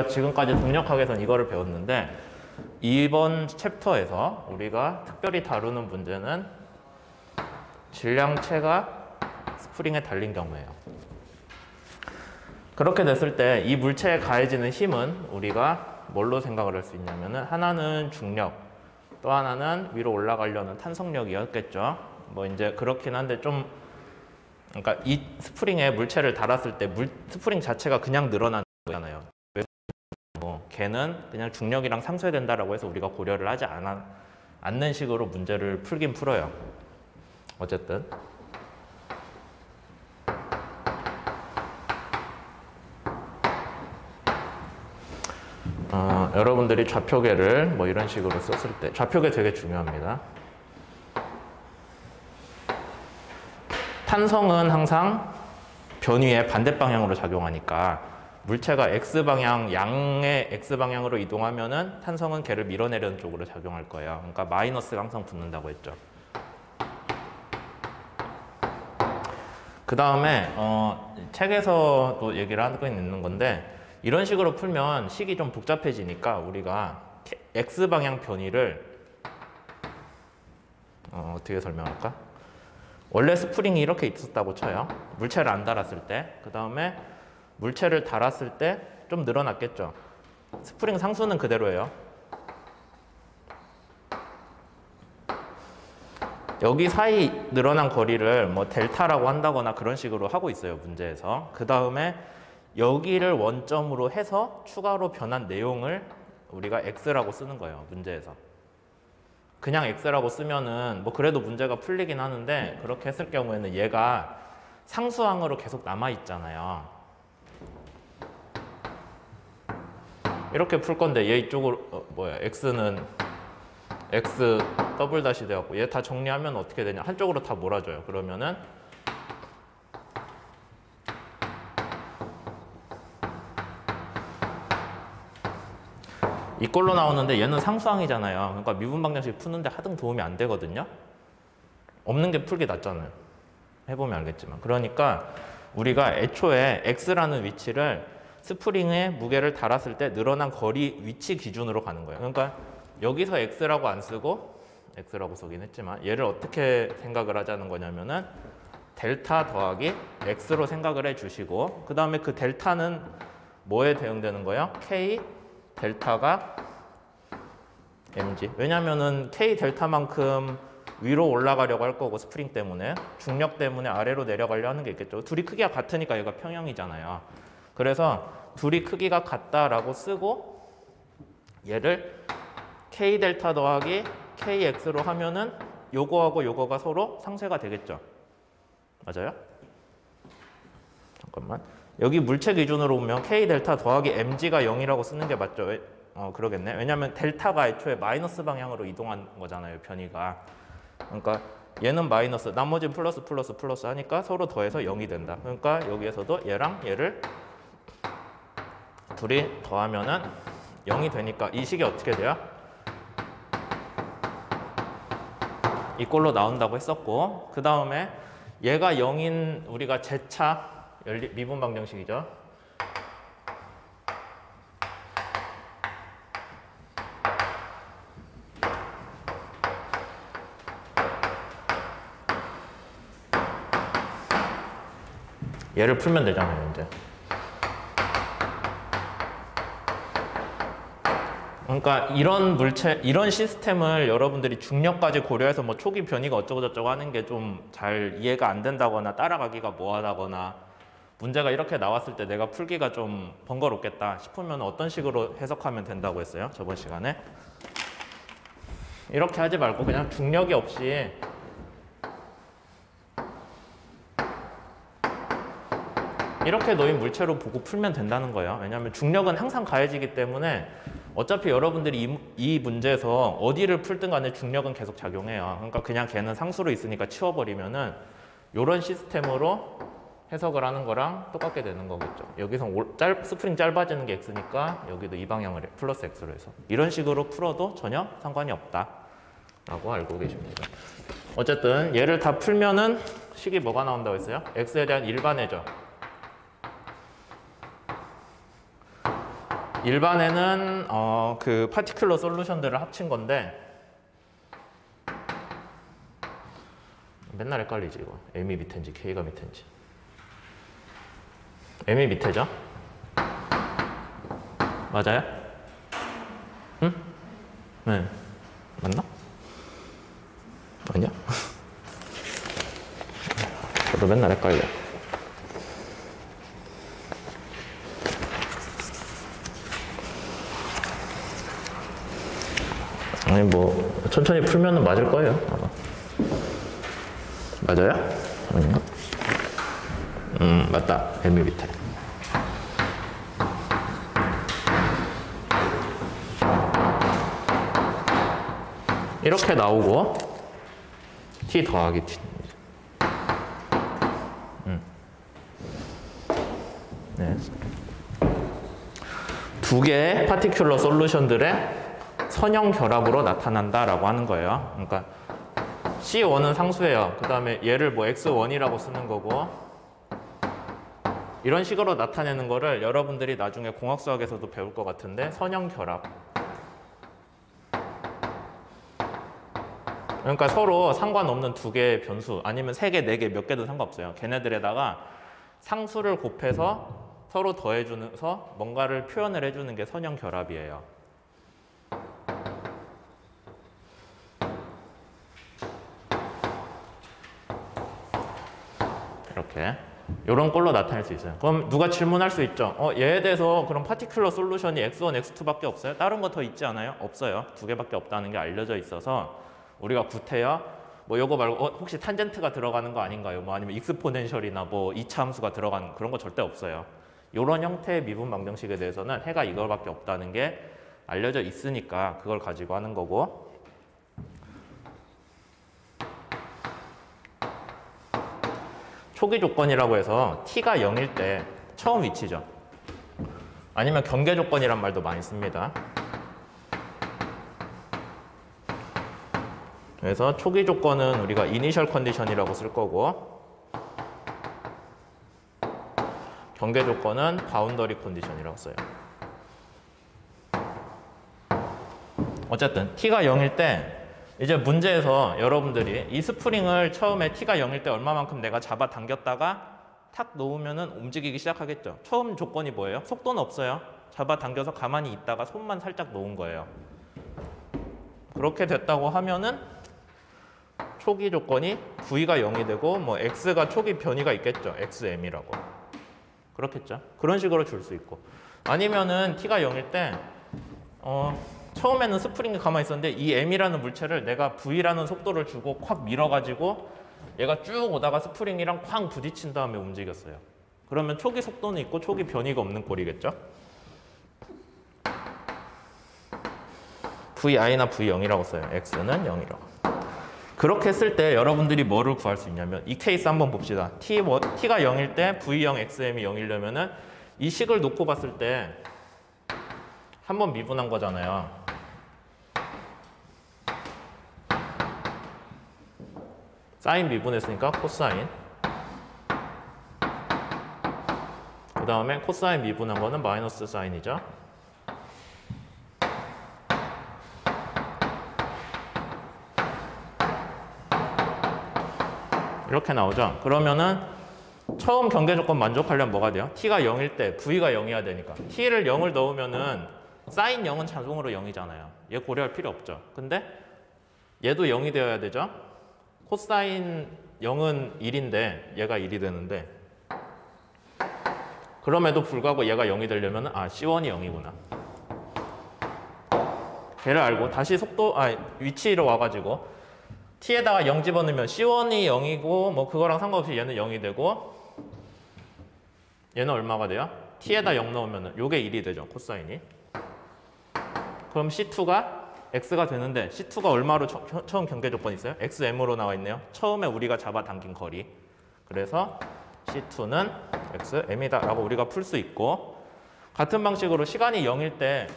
지금까지 동력학에서는 이거를 배웠는데 이번 챕터에서 우리가 특별히 다루는 문제는 질량체가 스프링에 달린 경우예요. 그렇게 됐을 때 이 물체에 가해지는 힘은 우리가 뭘로 생각을 할 수 있냐면은 하나는 중력, 또 하나는 위로 올라가려는 탄성력이었겠죠. 뭐 이제 그렇긴 한데 좀 그러니까 이 스프링에 물체를 달았을 때 스프링 자체가 그냥 늘어나는 거잖아요. 걔는 그냥 중력이랑 상쇄된다라고 해서 우리가 고려를 하지 않는 식으로 문제를 풀긴 풀어요. 어쨌든 여러분들이 좌표계를 뭐 이런 식으로 썼을 때 좌표계 되게 중요합니다. 탄성은 항상 변위의 반대 방향으로 작용하니까 물체가 X방향, 양의 X방향으로 이동하면은 탄성은 걔를 밀어내려는 쪽으로 작용할 거예요. 그러니까 마이너스가 항상 붙는다고 했죠. 그 다음에 책에서도 얘기를 하고 있는 건데 이런 식으로 풀면 식이 좀 복잡해지니까 우리가 X방향 변위를 어떻게 설명할까? 원래 스프링이 이렇게 있었다고 쳐요. 물체를 안 달았을 때. 그 다음에 물체를 달았을 때 좀 늘어났겠죠. 스프링 상수는 그대로예요. 여기 사이 늘어난 거리를 뭐 델타라고 한다거나 그런 식으로 하고 있어요, 문제에서. 그 다음에 여기를 원점으로 해서 추가로 변한 내용을 우리가 X라고 쓰는 거예요, 문제에서. 그냥 X라고 쓰면은 뭐 그래도 문제가 풀리긴 하는데 그렇게 했을 경우에는 얘가 상수항으로 계속 남아있잖아요. 이렇게 풀 건데 얘 이쪽으로 X는 X 더블 다시 돼갖고 얘 다 정리하면 어떻게 되냐? 한쪽으로 다 몰아줘요. 그러면은 이꼴로 나오는데 얘는 상수항이잖아요. 그러니까 미분 방정식 푸는데 하등 도움이 안 되거든요. 없는 게 풀기 낫잖아요. 해보면 알겠지만. 그러니까 우리가 애초에 X라는 위치를 스프링에 무게를 달았을 때 늘어난 거리 위치 기준으로 가는 거예요. 그러니까 여기서 X라고 안 쓰고 X라고 쓰긴 했지만 얘를 어떻게 생각을 하자는 거냐면은 델타 더하기 X로 생각을 해주시고 그 다음에 그 델타는 뭐에 대응되는 거예요? K 델타가 mg. 왜냐면은 K 델타만큼 위로 올라가려고 할 거고 스프링 때문에 중력 때문에 아래로 내려가려 하는 게 있겠죠. 둘이 크기가 같으니까 얘가 평형이잖아요. 그래서 둘이 크기가 같다라고 쓰고 얘를 K 델타 더하기 KX로 하면은 요거하고 요거가 서로 상쇄가 되겠죠. 맞아요? 잠깐만. 여기 물체 기준으로 보면 K 델타 더하기 mg가 0이라고 쓰는 게 맞죠? 그러겠네. 왜냐면 델타가 애초에 마이너스 방향으로 이동한 거잖아요, 변이가. 그러니까 얘는 마이너스, 나머지는 플러스 플러스 플러스 하니까 서로 더해서 0이 된다. 그러니까 여기에서도 얘랑 얘를 둘이 더하면은 0이 되니까 이 식이 어떻게 돼요? 이 꼴로 나온다고 했었고 그 다음에 얘가 0인 우리가 Z차 미분 방정식이죠. 얘를 풀면 되잖아요, 이제. 그러니까 이런 물체, 이런 시스템을 여러분들이 중력까지 고려해서 뭐 초기 변이가 어쩌고저쩌고 하는 게 좀 잘 이해가 안 된다거나 따라가기가 뭐하다거나 문제가 이렇게 나왔을 때 내가 풀기가 좀 번거롭겠다 싶으면 어떤 식으로 해석하면 된다고 했어요, 저번 시간에? 이렇게 하지 말고 그냥 중력이 없이 이렇게 놓인 물체로 보고 풀면 된다는 거예요. 왜냐하면 중력은 항상 가해지기 때문에 어차피 여러분들이 이 문제에서 어디를 풀든 간에 중력은 계속 작용해요. 그러니까 그냥 걔는 상수로 있으니까 치워버리면은 이런 시스템으로 해석을 하는 거랑 똑같게 되는 거겠죠. 여기서 스프링 짧아지는 게 X니까 여기도 이 방향을 플러스 X로 해서 이런 식으로 풀어도 전혀 상관이 없다 라고 알고 계십니다. 어쨌든 얘를 다 풀면은 식이 뭐가 나온다고 했어요? X에 대한 일반회죠. 일반에는 그 파티큘러 솔루션들을 합친 건데 맨날 헷갈리지 이거. M이 밑인지 K가 밑인지. M이 밑에죠? 맞아요? 응? 네. 맞나? 아니야? 저도 맨날 헷갈려. 아니 뭐 천천히 풀면은 맞을 거예요 아마. 맞아요? 아닌가? 맞다. M이 밑에. 이렇게 나오고 T 더하기 T. 네. 두 개의 파티큘러 솔루션들의 선형 결합으로 나타난다라고 하는 거예요. 그러니까 C1은 상수예요. 그 다음에 얘를 뭐 X1이라고 쓰는 거고 이런 식으로 나타내는 거를 여러분들이 나중에 공학수학에서도 배울 것 같은데 선형 결합. 그러니까 서로 상관없는 두 개의 변수 아니면 세 개, 네 개, 몇 개도 상관없어요. 걔네들에다가 상수를 곱해서 서로 더해주면서 뭔가를 표현을 해주는 게 선형 결합이에요. 이렇게 이런 꼴로 나타낼 수 있어요. 그럼 누가 질문할 수 있죠. 얘에 대해서 그럼 파티큘러 솔루션이 X1, X2밖에 없어요? 다른 거 더 있지 않아요? 없어요. 두 개밖에 없다는 게 알려져 있어서 우리가 구태여 뭐 요거 말고 혹시 탄젠트가 들어가는 거 아닌가요? 뭐 아니면 익스포넨셜이나 뭐 이차 함수가 들어가는 그런 거 절대 없어요. 이런 형태의 미분 방정식에 대해서는 해가 이거밖에 없다는 게 알려져 있으니까 그걸 가지고 하는 거고. 초기 조건이라고 해서 t가 0일 때 처음 위치죠. 아니면 경계 조건이란 말도 많이 씁니다. 그래서 초기 조건은 우리가 이니셜 컨디션이라고 쓸 거고 경계 조건은 바운더리 컨디션이라고 써요. 어쨌든 t가 0일 때 이제 문제에서 여러분들이 이 스프링을 처음에 t가 0일 때 얼마만큼 내가 잡아 당겼다가 탁 놓으면은 움직이기 시작하겠죠. 처음 조건이 뭐예요? 속도는 없어요. 잡아 당겨서 가만히 있다가 손만 살짝 놓은 거예요. 그렇게 됐다고 하면은 초기 조건이 v가 0이 되고 뭐 x가 초기 변이가 있겠죠. xm이라고. 그렇겠죠. 그런 식으로 줄 수 있고. 아니면은 t가 0일 때 처음에는 스프링이 가만히 있었는데 이 m이라는 물체를 내가 v라는 속도를 주고 콱 밀어가지고 얘가 쭉 오다가 스프링이랑 쾅 부딪힌 다음에 움직였어요. 그러면 초기 속도는 있고 초기 변이가 없는 꼴이겠죠. vi나 v0이라고 써요. x는 0이라고. 그렇게 했을 때 여러분들이 뭐를 구할 수 있냐면 이 케이스 한번 봅시다. t가 0일 때 v0, xm이 0이려면은 이 식을 놓고 봤을 때 한번 미분한 거잖아요. 사인 미분했으니까 코사인. 그 다음에 코사인 미분한 거는 마이너스 사인이죠. 이렇게 나오죠. 그러면은 처음 경계 조건 만족하려면 뭐가 돼요? t가 0일 때 v가 0이어야 되니까 t를 0을 넣으면은 사인 0은 자동으로 0이잖아요. 얘 고려할 필요 없죠. 근데 얘도 0이 되어야 되죠. 코사인 0은 1인데 얘가 1이 되는데 그럼에도 불구하고 얘가 0이 되려면 C1이 0이구나. 걔를 알고 다시 위치로 와가지고 t에다가 0 집어넣으면 C1이 0이고 뭐 그거랑 상관없이 얘는 0이 되고 얘는 얼마가 돼요? t에다 0 넣으면 요게 1이 되죠. 코사인이. 그럼 C2가 x가 되는데 C2가 얼마로 처음 경계 조건이 있어요? xm으로 나와 있네요. 처음에 우리가 잡아당긴 거리. 그래서 C2는 xm이다 라고 우리가 풀 수 있고 같은 방식으로 시간이 0일 때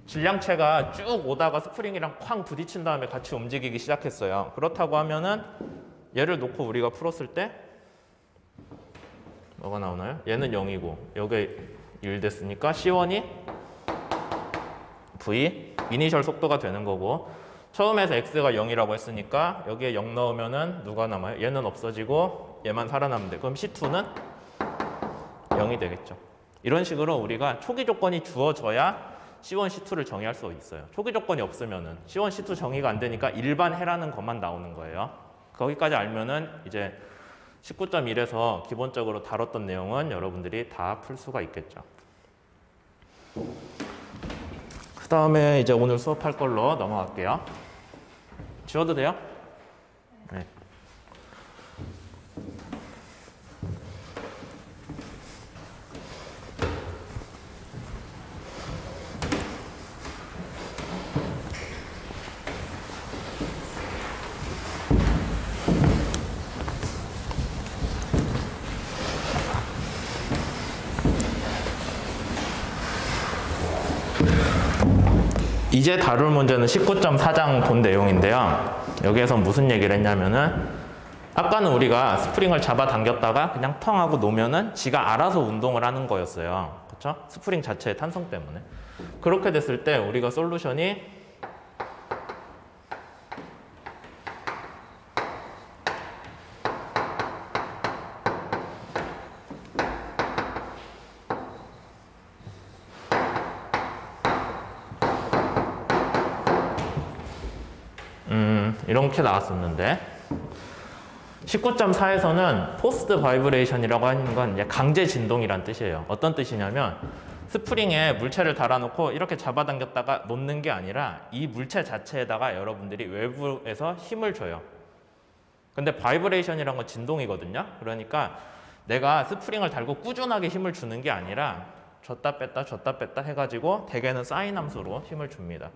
질량체가 쭉 오다가 스프링이랑 쾅 부딪힌 다음에 같이 움직이기 시작했어요. 그렇다고 하면은 얘를 놓고 우리가 풀었을 때 뭐가 나오나요? 얘는 0이고 여기 1 됐으니까 C1이 v 이니셜 속도가 되는 거고 처음에서 x가 0이라고 했으니까 여기에 0 넣으면은 누가 남아요? 얘는 없어지고 얘만 살아남는데 그럼 C2는 0이 되겠죠. 이런 식으로 우리가 초기 조건이 주어져야 C1, C2를 정의할 수 있어요. 초기 조건이 없으면은 C1, C2 정의가 안 되니까 일반 해라는 것만 나오는 거예요. 거기까지 알면은 이제 19.1에서 기본적으로 다뤘던 내용은 여러분들이 다 풀 수가 있겠죠. 그 다음에 이제 오늘 수업할 걸로 넘어갈게요. 지워도 돼요? 네. 이제 다룰 문제는 19.4장 본 내용인데요. 여기에서 무슨 얘기를 했냐면은 아까는 우리가 스프링을 잡아당겼다가 그냥 텅 하고 놓으면은 지가 알아서 운동을 하는 거였어요. 그렇죠? 스프링 자체의 탄성 때문에. 그렇게 됐을 때 우리가 솔루션이 이렇게 나왔었는데 19.4에서는 포스트 바이브레이션이라고 하는 건 이제 강제 진동이란 뜻이에요. 어떤 뜻이냐면 스프링에 물체를 달아놓고 이렇게 잡아당겼다가 놓는 게 아니라 이 물체 자체에다가 여러분들이 외부에서 힘을 줘요. 근데 바이브레이션이란 건 진동이거든요. 그러니까 내가 스프링을 달고 꾸준하게 힘을 주는 게 아니라 줬다 뺐다 해가지고 대개는 사인 함수로 힘을 줍니다.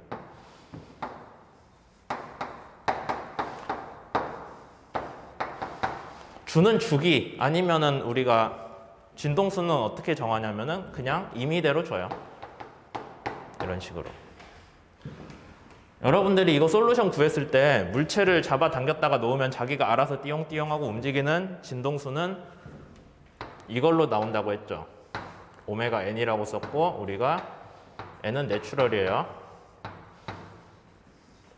주는 주기 아니면은 우리가 진동수는 어떻게 정하냐면은 그냥 임의대로 줘요. 이런 식으로. 여러분들이 이거 솔루션 구했을 때 물체를 잡아당겼다가 놓으면 자기가 알아서 띠용띠용하고 움직이는 진동수는 이걸로 나온다고 했죠. 오메가 n이라고 썼고 우리가 n은 내추럴이에요.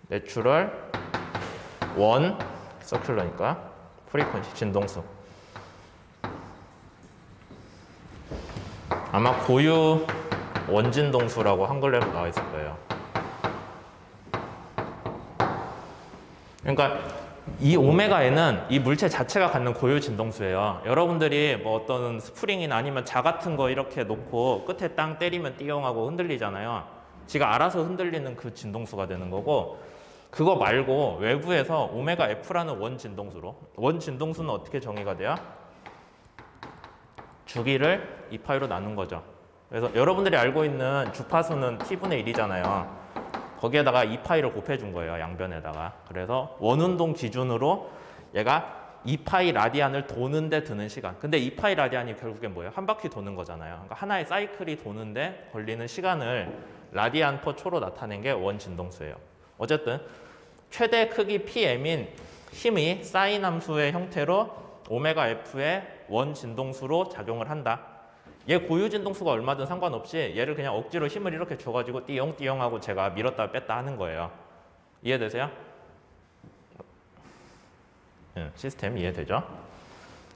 내추럴 원 서큘러니까 프리퀀시 진동수. 아마 고유 원진동수라고 한글로 나와 있을 거예요. 그러니까 이 오메가 n은 이 물체 자체가 갖는 고유 진동수예요. 여러분들이 뭐 어떤 스프링이나 아니면 자 같은 거 이렇게 놓고 끝에 땅 때리면 띠용하고 흔들리잖아요. 지가 알아서 흔들리는 그 진동수가 되는 거고 그거 말고 외부에서 오메가 F라는 원 진동수로 원 진동수는 어떻게 정의가 돼요? 주기를 2파이로 나눈 거죠. 그래서 여러분들이 알고 있는 주파수는 T분의 1이잖아요. 거기에다가 2파이를 곱해준 거예요. 양변에다가. 그래서 원운동 기준으로 얘가 2파이 라디안을 도는데 드는 시간. 근데 2파이 라디안이 결국엔 뭐예요? 한 바퀴 도는 거잖아요. 그러니까 하나의 사이클이 도는데 걸리는 시간을 라디안 퍼 초로 나타낸 게 원 진동수예요. 어쨌든 최대 크기 PM인 힘이 사인 함수의 형태로 오메가 F의 원 진동수로 작용을 한다. 얘 고유 진동수가 얼마든 상관없이 얘를 그냥 억지로 힘을 이렇게 줘가지고 띠용띠용하고 제가 밀었다 뺐다 하는 거예요. 이해되세요? 시스템 이해되죠?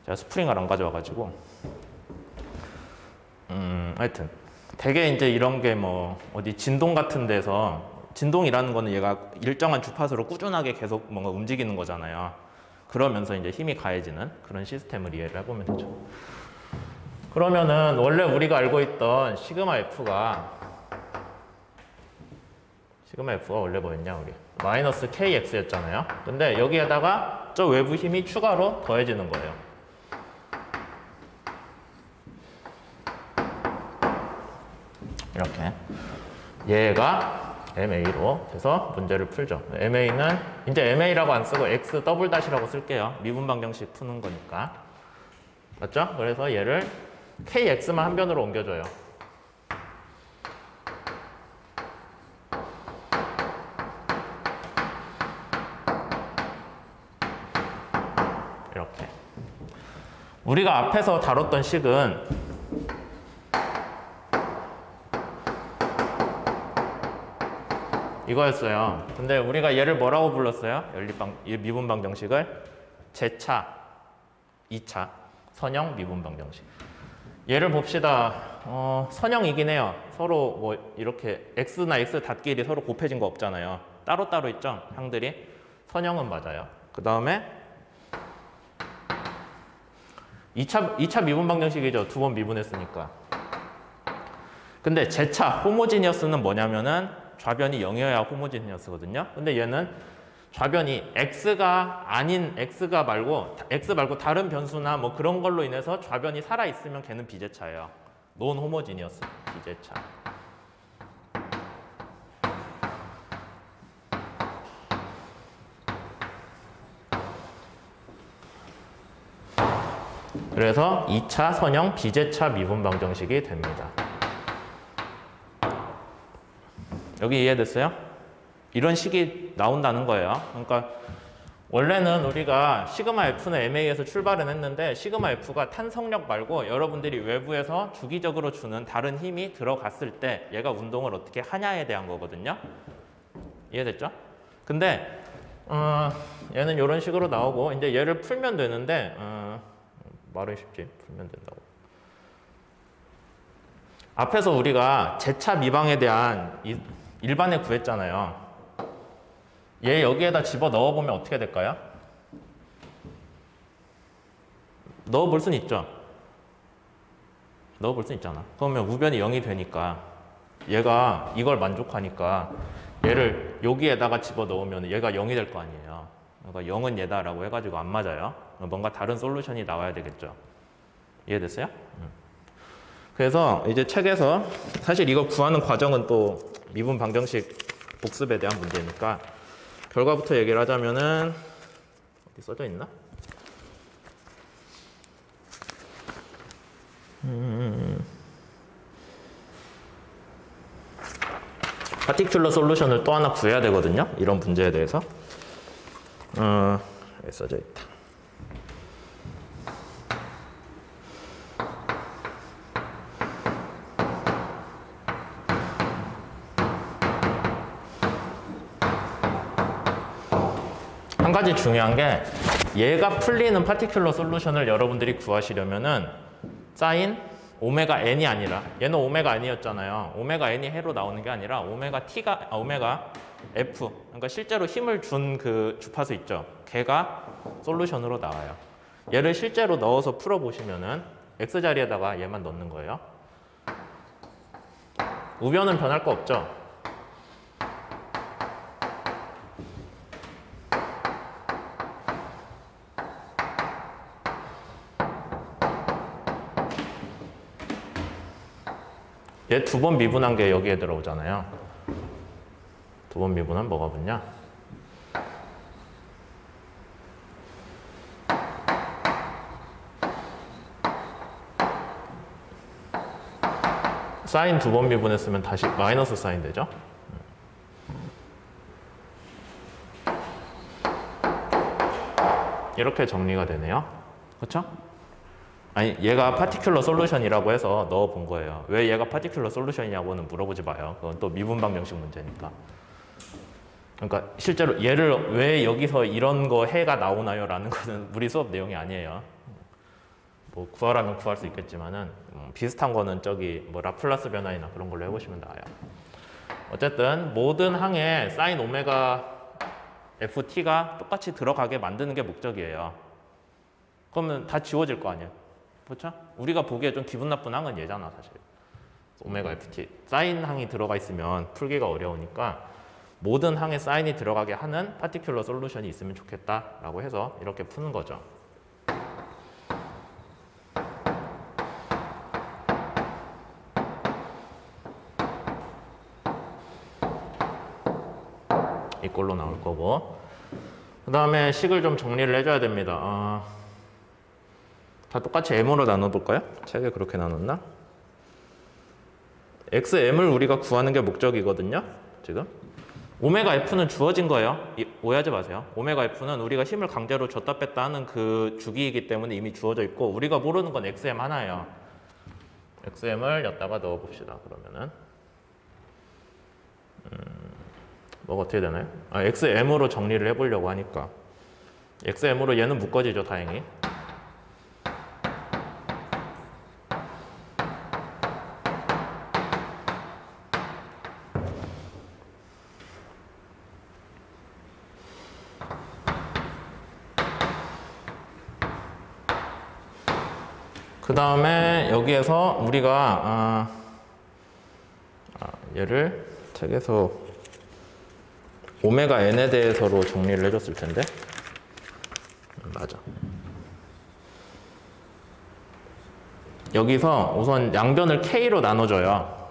제가 스프링을 안 가져와가지고 하여튼 되게 이제 이런 게 뭐 어디 진동 같은 데서 진동이라는 거는 얘가 일정한 주파수로 꾸준하게 계속 뭔가 움직이는 거잖아요. 그러면서 이제 힘이 가해지는 그런 시스템을 이해를 해보면 되죠. 그러면은 원래 우리가 알고 있던 시그마 F가 원래 뭐였냐 우리 마이너스 KX였잖아요. 근데 여기에다가 저 외부 힘이 추가로 더해지는 거예요. 이렇게 얘가 MA로 돼서 문제를 풀죠. MA는 이제 MA라고 안 쓰고 X 더블 다시라고 쓸게요. 미분 방정식 푸는 거니까. 맞죠? 그래서 얘를 KX만 한 변으로 옮겨줘요. 이렇게. 우리가 앞에서 다뤘던 식은 이거였어요. 근데 우리가 얘를 뭐라고 불렀어요? 이 미분방 정식을 제차, 2차 선형 미분방 정식. 얘를 봅시다. 선형이긴 해요. 서로 뭐 이렇게 x나 x 닷끼리 서로 곱해진 거 없잖아요. 따로따로 있죠, 항들이. 선형은 맞아요. 그 다음에 2차 미분방 정식이죠. 두 번 미분했으니까. 근데 제차 호모지니어스는 뭐냐면은 좌변이 0이어야 호모지니어스거든요. 근데 얘는 좌변이 x가 아닌 x 말고 다른 변수나 뭐 그런 걸로 인해서 좌변이 살아 있으면 걔는 비제차예요. 논 호모지니어스 비제차. 그래서 2차 선형 비제차 미분방 정식이 됩니다. 여기 이해됐어요? 이런 식이 나온다는 거예요. 그러니까 원래는 우리가 시그마 F는 MA에서 출발은 했는데 시그마 F가 탄성력 말고 여러분들이 외부에서 주기적으로 주는 다른 힘이 들어갔을 때 얘가 운동을 어떻게 하냐에 대한 거거든요. 이해됐죠? 근데 얘는 이런 식으로 나오고 이제 얘를 풀면 되는데 말은 쉽지 풀면 된다고. 앞에서 우리가 제차 미방에 대한 일반에 구했잖아요. 얘 여기에다 집어 넣어보면 어떻게 될까요? 넣어볼 수는 있죠. 넣어볼 수는 있잖아. 그러면 우변이 0이 되니까 얘가 이걸 만족하니까 얘를 여기에다가 집어 넣으면 얘가 0이 될 거 아니에요. 그러니까 0은 얘다라고 해가지고 안 맞아요. 뭔가 다른 솔루션이 나와야 되겠죠. 이해됐어요? 그래서 이제 책에서 사실 이거 구하는 과정은 또 미분 방정식 복습에 대한 문제니까 결과부터 얘기를 하자면은 어디 써져 있나? 파티큘러 솔루션을 또 하나 구해야 되거든요. 이런 문제에 대해서. 여기 써져 있다. 한 가지 중요한 게 얘가 풀리는 파티큘러 솔루션을 여러분들이 구하시려면은 사인 오메가 n이 아니라 얘는 오메가 n이었잖아요. 오메가 n이 해로 나오는 게 아니라 오메가 f 그러니까 실제로 힘을 준 그 주파수 있죠. 걔가 솔루션으로 나와요. 얘를 실제로 넣어서 풀어보시면은 x 자리에다가 얘만 넣는 거예요. 우변은 변할 거 없죠. 얘 두 번 미분한 게 여기에 들어오잖아요. 두 번 미분하면 뭐가 붙냐? 사인 두 번 미분했으면 다시 마이너스 사인 되죠? 이렇게 정리가 되네요. 그렇죠? 아니 얘가 파티큘러 솔루션이라고 해서 넣어 본 거예요. 왜 얘가 파티큘러 솔루션이냐고는 물어보지 마요. 그건 또 미분방 정식 문제니까. 그러니까 실제로 얘를 왜 여기서 이런 거 해가 나오나요? 라는 것은 우리 수업 내용이 아니에요. 뭐 구하라면 구할 수 있겠지만은 비슷한 거는 저기 뭐 라플라스 변화이나 그런 걸로 해보시면 나와요. 어쨌든 모든 항에 사인 오메가 ft가 똑같이 들어가게 만드는 게 목적이에요. 그러면 다 지워질 거 아니에요. 그렇죠? 우리가 보기에 좀 기분 나쁜 항은 얘잖아 사실. 오메가 ft 사인 항이 들어가 있으면 풀기가 어려우니까 모든 항에 사인이 들어가게 하는 파티큘러 솔루션이 있으면 좋겠다라고 해서 이렇게 푸는 거죠. 이꼴로 나올 거고 그 다음에 식을 좀 정리를 해줘야 됩니다. 다 똑같이 m으로 나눠볼까요? 책에 그렇게 나눴나? xm을 우리가 구하는 게 목적이거든요. 지금 오메가 f는 주어진 거예요. 오해하지 마세요. 오메가 f는 우리가 힘을 강제로 줬다 뺐다 하는 그 주기이기 때문에 이미 주어져 있고 우리가 모르는 건 xm 하나예요. xm을 여기다가 넣어봅시다. 그러면은 뭐가 어떻게 되나요? XM으로 정리를 해보려고 하니까 XM으로 얘는 묶어지죠, 다행히. 그 다음에 여기에서 우리가 얘를 책에서 오메가 n에 대해서로 정리를 해줬을 텐데 맞아. 여기서 우선 양변을 K로 나눠줘요.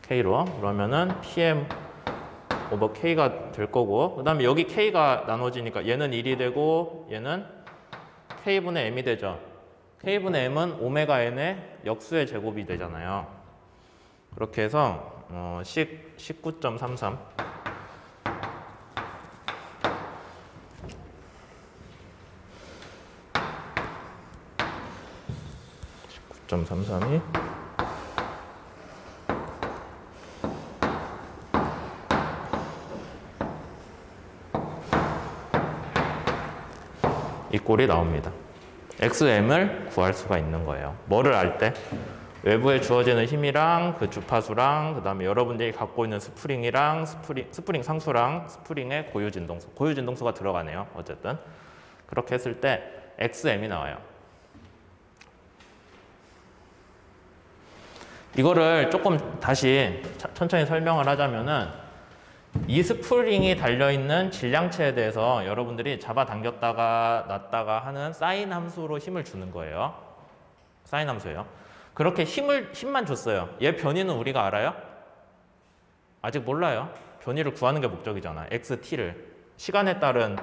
K로. 그러면은 PM 오버 K가 될 거고, 그 다음에 여기 K가 나눠지니까 얘는 1이 되고 얘는 K분의 M이 되죠. K분의 M은 오메가 N의 역수의 제곱이 되잖아요. 그렇게 해서 19.33 19.33이 이 꼴이 나옵니다. XM을 구할 수가 있는 거예요. 뭐를 알 때? 외부에 주어지는 힘이랑 그 주파수랑 그 다음에 여러분들이 갖고 있는 스프링이랑 스프링 상수랑 스프링의 고유 진동수가 들어가네요. 어쨌든 그렇게 했을 때 XM이 나와요. 이거를 조금 다시 천천히 설명을 하자면은 이 스프링이 달려있는 질량체에 대해서 여러분들이 잡아당겼다가 놨다가 하는 사인 함수로 힘을 주는 거예요. 사인 함수예요. 그렇게 힘만 줬어요. 얘 변이는 우리가 알아요? 아직 몰라요. 변이를 구하는 게 목적이잖아. XT를. 시간에 따른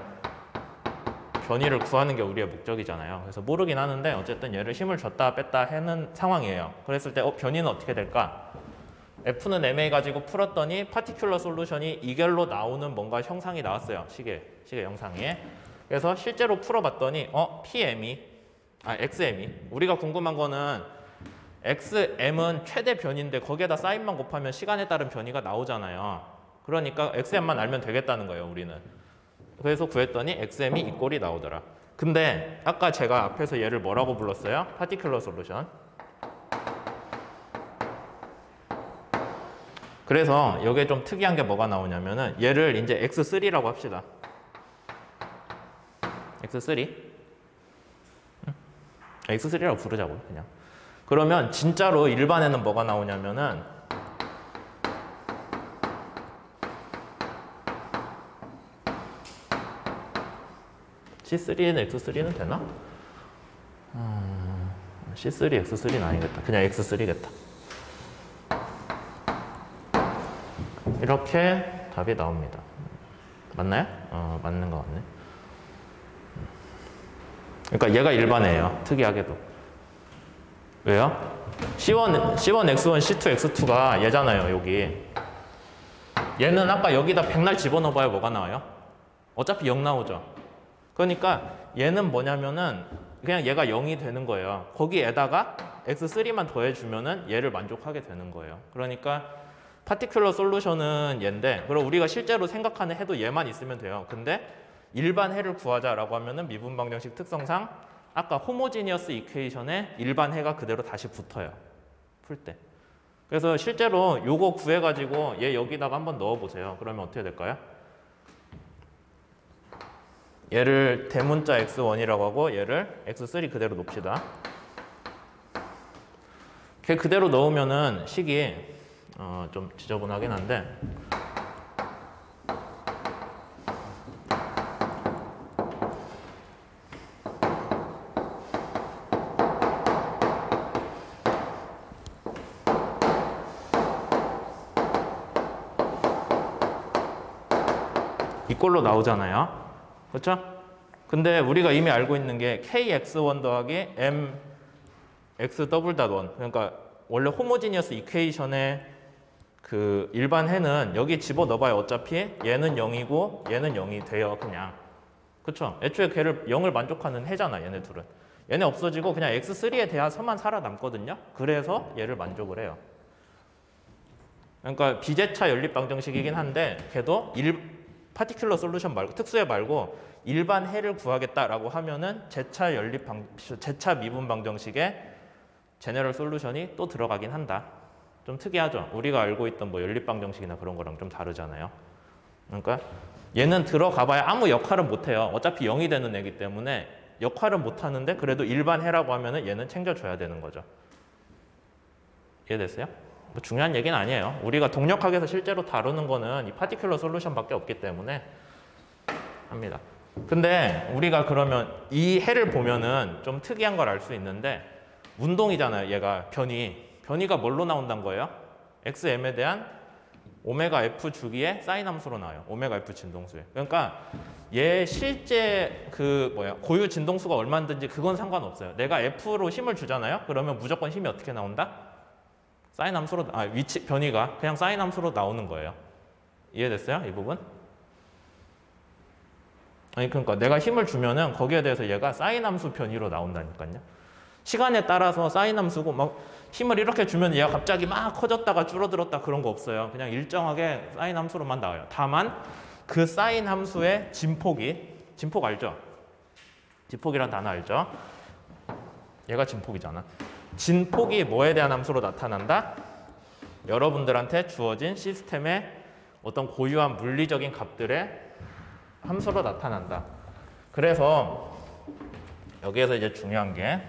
변이를 구하는 게 우리의 목적이잖아요. 그래서 모르긴 하는데 어쨌든 얘를 힘을 줬다 뺐다 하는 상황이에요. 그랬을 때 변이는 어떻게 될까? F는 MA 가지고 풀었더니 파티큘러 솔루션이 이결로 나오는 뭔가 형상이 나왔어요. 시계 영상에. 그래서 실제로 풀어봤더니 XM이 우리가 궁금한 거는 XM은 최대 변인데 거기에다 사인만 곱하면 시간에 따른 변이가 나오잖아요. 그러니까 XM만 알면 되겠다는 거예요, 우리는. 그래서 구했더니 XM이 이 꼴이 나오더라. 근데 아까 제가 앞에서 얘를 뭐라고 불렀어요? 파티큘러 솔루션. 그래서 여기에 좀 특이한 게 뭐가 나오냐면은 얘를 이제 X3라고 합시다. X3? X3라고 부르자고요, 그냥. 그러면 진짜로 일반에는 뭐가 나오냐면은 C3는 X3는 되나? C3, X3는 아니겠다. 그냥 X3겠다. 이렇게 답이 나옵니다. 맞나요? 맞는 것 같네. 그러니까 얘가 일반이에요. 특이하게도. 왜요? C1, X1, C2, X2가 얘잖아요, 여기. 얘는 아까 여기다 백날 집어넣어봐야 뭐가 나와요? 어차피 0 나오죠. 그러니까 얘는 뭐냐면은 그냥 얘가 0이 되는 거예요. 거기에다가 X3만 더해주면은 얘를 만족하게 되는 거예요. 그러니까 파티큘러 솔루션은 얘인데, 그럼 우리가 실제로 생각하는 해도 얘만 있으면 돼요. 근데 일반 해를 구하자라고 하면은 미분 방정식 특성상 아까 호모지니어스 이퀘이션에 일반 해가 그대로 다시 붙어요. 풀 때. 그래서 실제로 요거 구해가지고 얘 여기다가 한번 넣어보세요. 그러면 어떻게 될까요? 얘를 대문자 X1이라고 하고 얘를 X3 그대로 놓읍시다. 걔 그대로 넣으면은 식이 좀 지저분하긴 한데 이꼴로 나오잖아요. 그렇죠? 근데 우리가 이미 알고 있는 게 KX1 더하기 MX 더블 닷 1. 그러니까 원래 호모지니어스 이퀘이션의 그 일반 해는 여기 집어넣어봐야 어차피 얘는 0이고 얘는 0이 돼요, 그냥. 그쵸? 애초에 걔를 0을 만족하는 해잖아, 얘네 둘은. 얘네 없어지고 그냥 X3에 대해서만 살아남거든요. 그래서 얘를 만족을 해요. 그러니까 비제차 연립 방정식이긴 한데 걔도 파티큘러 솔루션 말고 특수해 말고 일반 해를 구하겠다라고 하면은 제차 미분 방정식에 제너럴 솔루션이 또 들어가긴 한다. 좀 특이하죠. 우리가 알고 있던 뭐 연립 방정식이나 그런 거랑 좀 다르잖아요. 그러니까 얘는 들어가봐야 아무 역할은 못해요. 어차피 0이 되는 애기 때문에 역할은 못하는데 그래도 일반 해라고 하면은 얘는 챙겨줘야 되는 거죠. 이해됐어요? 뭐 중요한 얘기는 아니에요. 우리가 동력학에서 실제로 다루는 거는 이 파티큘러 솔루션밖에 없기 때문에 합니다. 근데 우리가 그러면 이 해를 보면은 좀 특이한 걸 알 수 있는데 운동이잖아요. 얘가 변이가 뭘로 나온다는 거예요? XM에 대한 오메가 F 주기의 사인 함수로 나와요. 오메가 F 진동수에. 그러니까 얘 실제 고유 진동수가 얼마든지 그건 상관없어요. 내가 F로 힘을 주잖아요. 그러면 무조건 힘이 어떻게 나온다? 사인 함수로 변이가 그냥 사인 함수로 나오는 거예요. 이해됐어요? 이 부분? 아니 그러니까 내가 힘을 주면은 거기에 대해서 얘가 사인 함수 변이로 나온다니까요. 시간에 따라서 사인 함수고 막 힘을 이렇게 주면 얘가 갑자기 막 커졌다가 줄어들었다 그런 거 없어요. 그냥 일정하게 사인 함수로만 나와요. 다만 그 사인 함수의 진폭 알죠? 진폭이란 단어 알죠? 얘가 진폭이잖아. 진폭이 뭐에 대한 함수로 나타난다? 여러분들한테 주어진 시스템의 어떤 고유한 물리적인 값들의 함수로 나타난다. 그래서 여기에서 이제 중요한 게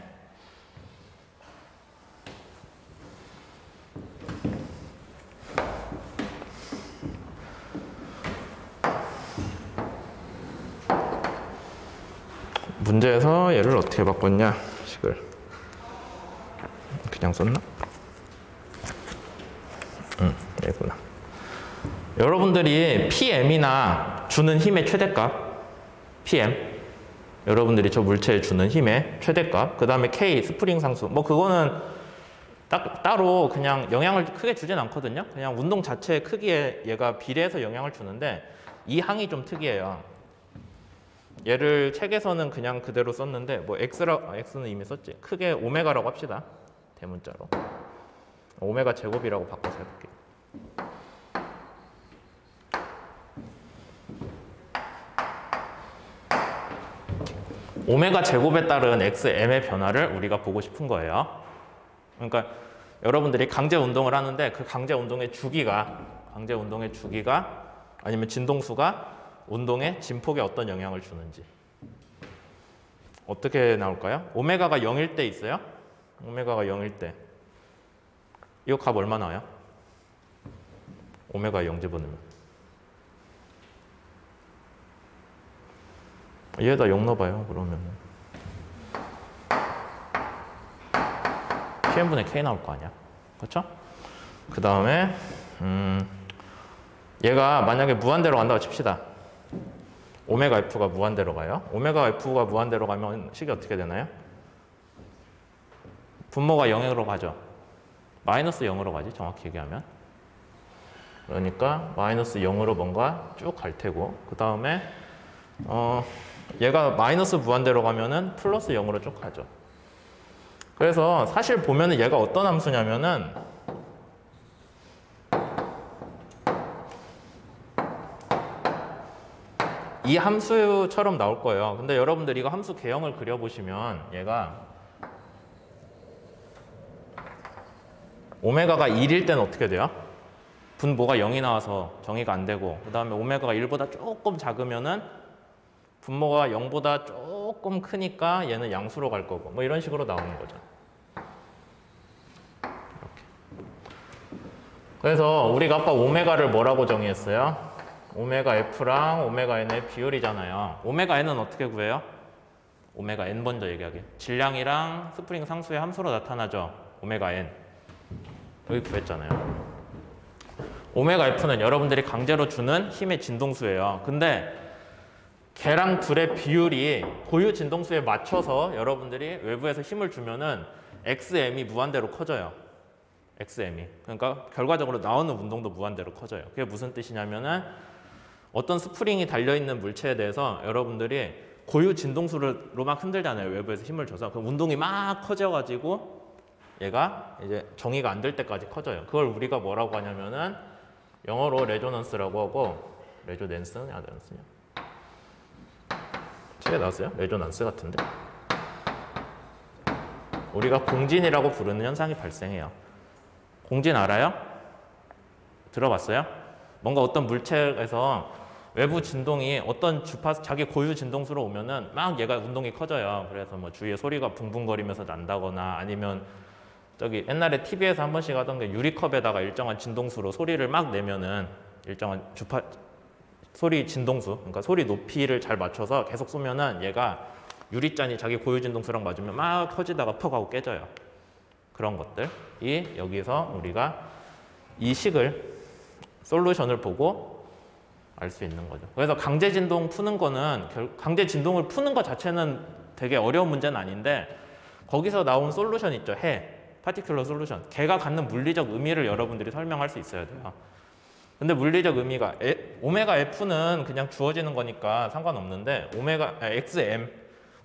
문제에서 얘를 어떻게 바꿨냐 식을 그냥 썼나? 얘구나. 여러분들이 PM이나 주는 힘의 최대값 PM 여러분들이 저 물체에 주는 힘의 최대값 그 다음에 K 스프링 상수 뭐 그거는 따로 그냥 영향을 크게 주진 않거든요. 그냥 운동 자체의 크기에 얘가 비례해서 영향을 주는데 이 항이 좀 특이해요. 얘를 책에서는 그냥 그대로 썼는데 뭐 X는 이미 썼지. 크게 오메가라고 합시다. 대문자로. 오메가 제곱이라고 바꿔서 해볼게요. 오메가 제곱에 따른 XM의 변화를 우리가 보고 싶은 거예요. 그러니까 여러분들이 강제 운동을 하는데 그 강제 운동의 주기가 아니면 진동수가 운동의 진폭에 어떤 영향을 주는지 어떻게 나올까요? 오메가가 0일 때 있어요? 오메가가 0일 때 이거 값 얼마 나와요? 오메가 0 집어넣으면 얘에다 0 넣어봐요. 그러면 PM분의 K 나올 거 아니야. 그렇죠? 그 다음에 얘가 만약에 무한대로 간다고 칩시다. 오메가 F가 무한대로 가요. 오메가 F가 무한대로 가면 식이 어떻게 되나요? 분모가 0으로 가죠. 마이너스 0으로 가지 정확히 얘기하면. 그러니까 마이너스 0으로 뭔가 쭉 갈 테고 그 다음에 얘가 마이너스 무한대로 가면은 플러스 0으로 쭉 가죠. 그래서 사실 보면은 얘가 어떤 함수냐면은 이 함수처럼 나올 거예요. 근데 여러분들 이거 함수 개형을 그려보시면 얘가 오메가가 1일 때는 어떻게 돼요? 분모가 0이 나와서 정의가 안 되고 그 다음에 오메가가 1보다 조금 작으면은 분모가 0보다 조금 크니까 얘는 양수로 갈 거고 뭐 이런 식으로 나오는 거죠. 이렇게. 그래서 우리가 아까 오메가를 뭐라고 정의했어요? 오메가 F랑 오메가 N의 비율이잖아요. 오메가 N은 어떻게 구해요? 오메가 N 먼저 얘기하게. 질량이랑 스프링 상수의 함수로 나타나죠. 오메가 N. 여기 구했잖아요. 오메가 F는 여러분들이 강제로 주는 힘의 진동수예요. 근데 걔랑 둘의 비율이 고유 진동수에 맞춰서 여러분들이 외부에서 힘을 주면은 XM이 무한대로 커져요. XM이. 그러니까 결과적으로 나오는 운동도 무한대로 커져요. 그게 무슨 뜻이냐면은 어떤 스프링이 달려있는 물체에 대해서 여러분들이 고유 진동수로만 흔들잖아요. 외부에서 힘을 줘서. 그럼 운동이 막 커져가지고 얘가 이제 정의가 안 될 때까지 커져요. 그걸 우리가 뭐라고 하냐면은 영어로 레조넌스라고 하고, 레조낸스는 레조넌스냐? 책에 나왔어요? 레조넌스 같은데. 우리가 공진이라고 부르는 현상이 발생해요. 공진 알아요? 들어봤어요? 뭔가 어떤 물체에서 외부 진동이 어떤 주파수, 자기 고유 진동수로 오면은 막 얘가 운동이 커져요. 그래서 뭐 주위에 소리가 붕붕거리면서 난다거나, 아니면 저기 옛날에 TV에서 한 번씩 하던 게 유리컵에다가 일정한 진동수로 소리를 막 내면은 일정한 소리 진동수, 그러니까 소리 높이를 잘 맞춰서 계속 쏘면은 얘가 유리잔이 자기 고유 진동수랑 맞으면 막 커지다가 퍽 하고 깨져요. 그런 것들이 여기서 우리가 이 식을, 솔루션을 보고 알 수 있는 거죠. 그래서 강제 진동 푸는 거는, 강제 진동을 푸는 것 자체는 되게 어려운 문제는 아닌데, 거기서 나온 솔루션 있죠. 파티큘러 솔루션. 걔가 갖는 물리적 의미를 여러분들이 설명할 수 있어야 돼요. 근데 물리적 의미가 오메가 F는 그냥 주어지는 거니까 상관없는데, XM,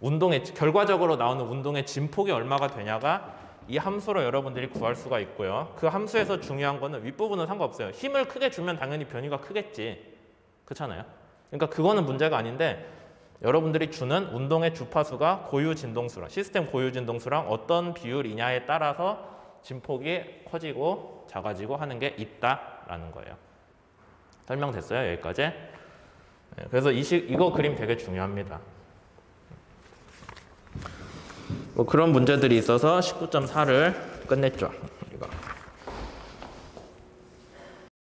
운동의, 결과적으로 나오는 운동의 진폭이 얼마가 되냐가 이 함수로 여러분들이 구할 수가 있고요. 그 함수에서 중요한 거는 윗부분은 상관없어요. 힘을 크게 주면 당연히 변이가 크겠지. 그렇잖아요. 그러니까 그거는 문제가 아닌데, 여러분들이 주는 운동의 주파수가 고유 진동수랑, 시스템 고유 진동수랑 어떤 비율이냐에 따라서 진폭이 커지고 작아지고 하는 게 있다라는 거예요. 설명됐어요? 여기까지? 네, 그래서 이거 그림 되게 중요합니다. 뭐 그런 문제들이 있어서 19.4를 끝냈죠.